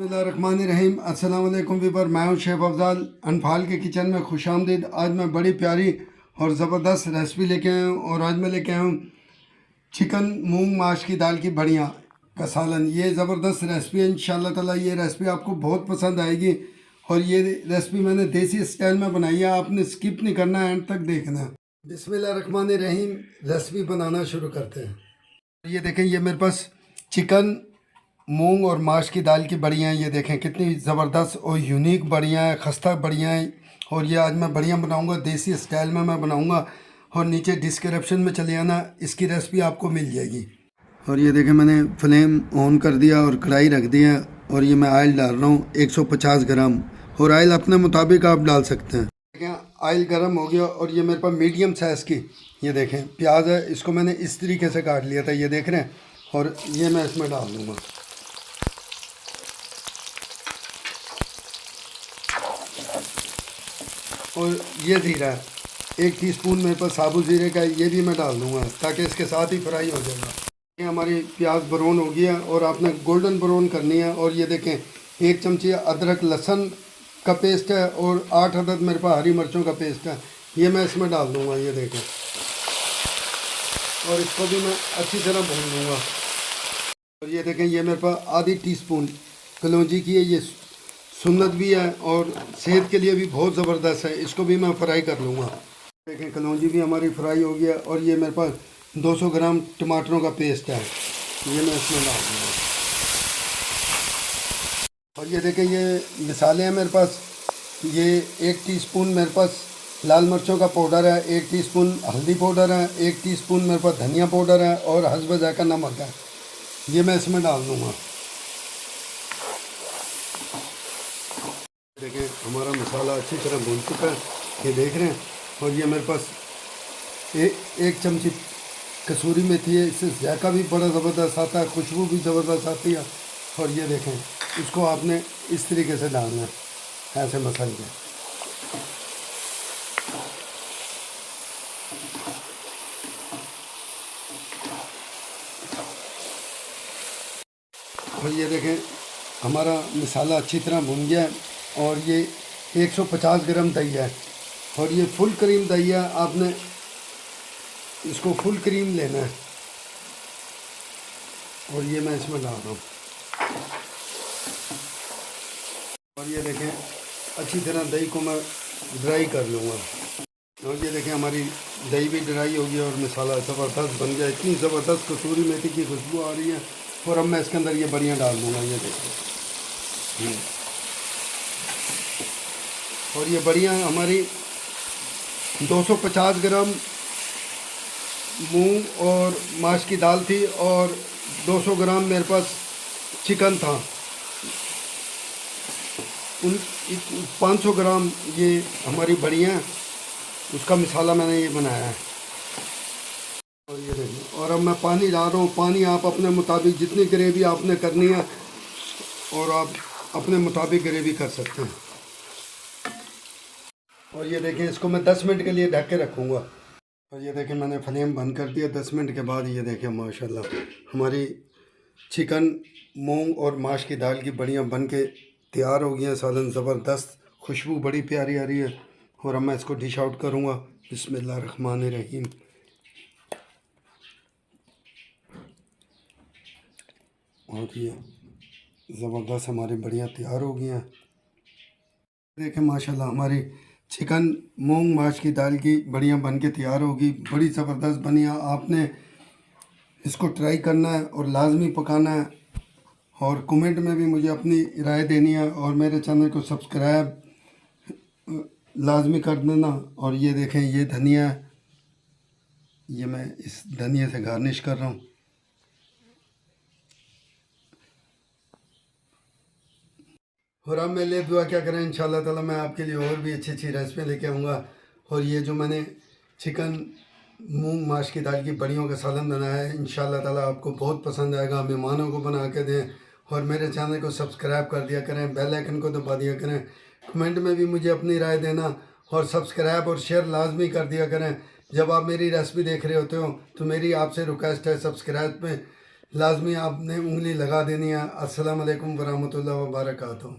बिस्मिल्लाहिर्रहमानिर्रहीम। अस्सलाम वालेकुम वीवर, मैं हूं शेफ़ अफजाल। अनफाल के किचन में खुशामदीद। आज मैं बड़ी प्यारी और ज़बरदस्त रेसिपी लेके आया हूं और आज मैं लेके आया हूं चिकन मूंग माश की दाल की बढ़िया का सालन। ये ज़बरदस्त रेसिपी है। इंशाल्लाह ताला ये रेसिपी आपको बहुत पसंद आएगी और ये रेसिपी मैंने देसी स्टाइल में बनाई है। आपने स्किप नहीं करना है, एंड तक देखना है। बिस्मिल्लाहिर्रहमानिर्रहीम, रेसिपी बनाना शुरू करते हैं। ये देखें, ये मेरे पास चिकन मूंग और माश की दाल की बढ़िया हैं। ये देखें कितनी ज़बरदस्त और यूनिक बढ़िया है, खस्ता बढ़िया है। और ये आज मैं बढ़िया बनाऊंगा, देसी स्टाइल में मैं बनाऊंगा। और नीचे डिस्क्रिप्शन में चले आना, इसकी रेसिपी आपको मिल जाएगी। और ये देखें, मैंने फ्लेम ऑन कर दिया और कढ़ाई रख दिया और ये मैं ऑयल डाल रहा हूँ 150 ग्राम। और ऑयल अपने मुताबिक आप डाल सकते हैं। देखें, ऑयल गर्म हो गया और ये मेरे पास मीडियम साइज़ की ये देखें प्याज है। इसको मैंने इस तरीके से काट लिया था, ये देख रहे हैं। और ये मैं इसमें डाल दूँगा। और ये ज़ीरा है, 1 टीस्पून मेरे पास साबुत ज़ीरे का, ये भी मैं डाल दूँगा ताकि इसके साथ ही फ्राई हो जाएगा। ये हमारी प्याज ब्राउन हो गया और आपने गोल्डन ब्राउन करनी है। और ये देखें, 1 चमची अदरक लहसुन का पेस्ट है और 8 अदद मेरे पास हरी मिर्चों का पेस्ट है, ये मैं इसमें डाल दूँगा। ये देखें, और इसको भी मैं अच्छी तरह भून लूँगा। और ये देखें, ये मेरे पास आधी टीस्पून कलौंजी की है। ये सुन्नत भी है और सेहत के लिए भी बहुत ज़बरदस्त है, इसको भी मैं फ्राई कर लूँगा। देखें, कलौंजी भी हमारी फ्राई हो गया। और ये मेरे पास 200 ग्राम टमाटरों का पेस्ट है, ये मैं इसमें डाल दूँगा। और ये देखें, ये मसाले हैं मेरे पास। ये 1 टीस्पून मेरे पास लाल मिर्चों का पाउडर है, 1 टीस्पून हल्दी पाउडर है, 1 टीस्पून मेरे पास धनिया पाउडर है और हस्ब ज़ायक़ा नमक है, ये मैं इसमें डाल दूँगा। देखिए, हमारा मसाला अच्छी तरह भून चुका है, ये देख रहे हैं। और ये मेरे पास एक चमची कसूरी मेथी है, इससे जायका भी बड़ा ज़बरदस्त आता है, खुशबू भी ज़बरदस्त आती है। और ये देखें, इसको आपने इस तरीके से डालना है, ऐसे मसल के। और ये देखें, हमारा मसाला अच्छी तरह भुन गया है। और ये 150 ग्राम दही है और ये फुल क्रीम दही है, आपने इसको फुल क्रीम लेना है। और ये मैं इसमें डाल रहा हूँ। और ये देखें, अच्छी तरह दही को मैं ड्राई कर लूँगा। और ये देखें, हमारी दही भी ड्राई हो गई और मसाला ज़बरदस्त बन गया। इतनी ज़बरदस्त कसूरी मेथी की खुशबू आ रही है। और अब मैं इसके अंदर ये बढ़िया डाल दूँगा, ये देखें। और ये बढ़िया हमारी 250 ग्राम मूंग और माश की दाल थी और 200 ग्राम मेरे पास चिकन था। 500 ग्राम ये हमारी बढ़िया उसका मसाला मैंने ये बनाया है। और ये देखिए, और अब मैं पानी डाल रहा हूँ। पानी आप अपने मुताबिक, जितनी ग्रेवी आपने करनी है और आप अपने मुताबिक ग्रेवी कर सकते हैं। और ये देखें, इसको मैं 10 मिनट के लिए ढक के रखूँगा। और ये देखें, मैंने फ्लेम बंद कर दिया। 10 मिनट के बाद ये देखें, माशाल्लाह हमारी चिकन मूंग और माश की दाल की बढ़िया बन के तैयार हो गई है। सालन ज़बरदस्त, खुशबू बड़ी प्यारी आ रही है। और अब मैं इसको डिश आउट करूँगा। बिस्मिल्लाहिर्रहमानिर्रहीम। और ये ज़बरदस्त हमारी बढ़िया तैयार हो गई हैं। देखें, माशाल्लाह हमारी चिकन मूंग माश की दाल की बढ़िया बन के तैयार होगी। बड़ी ज़बरदस्त बनी है। आपने इसको ट्राई करना है और लाजमी पकाना है। और कमेंट में भी मुझे अपनी राय देनी है। और मेरे चैनल को सब्सक्राइब लाजमी कर देना। और ये देखें, ये धनिया, ये मैं इस धनिया से गार्निश कर रहा हूँ। और अब मेरे लिए दुआ क्या करें, इंशाल्लाह ताला मैं आपके लिए और भी अच्छी अच्छी रेसिपी लेके आऊँगा। और ये जो मैंने चिकन मूंग माश की दाल की बड़ियों का सालन बनाया है, इंशाल्लाह ताला आपको बहुत पसंद आएगा। मेहमानों को बना के दें और मेरे चैनल को सब्सक्राइब कर दिया करें, बेल आइकन को दबा दिया करें। कमेंट में भी मुझे अपनी राय देना और सब्सक्राइब और शेयर लाजमी कर दिया करें। जब आप मेरी रेसिपी देख रहे होते हो तो मेरी आपसे रिक्वेस्ट है, सब्सक्राइब पे लाजमी आपने उंगली लगा देनी है। अस्सलाम वालेकुम वरहमतुल्लाहि व बरकातुहू।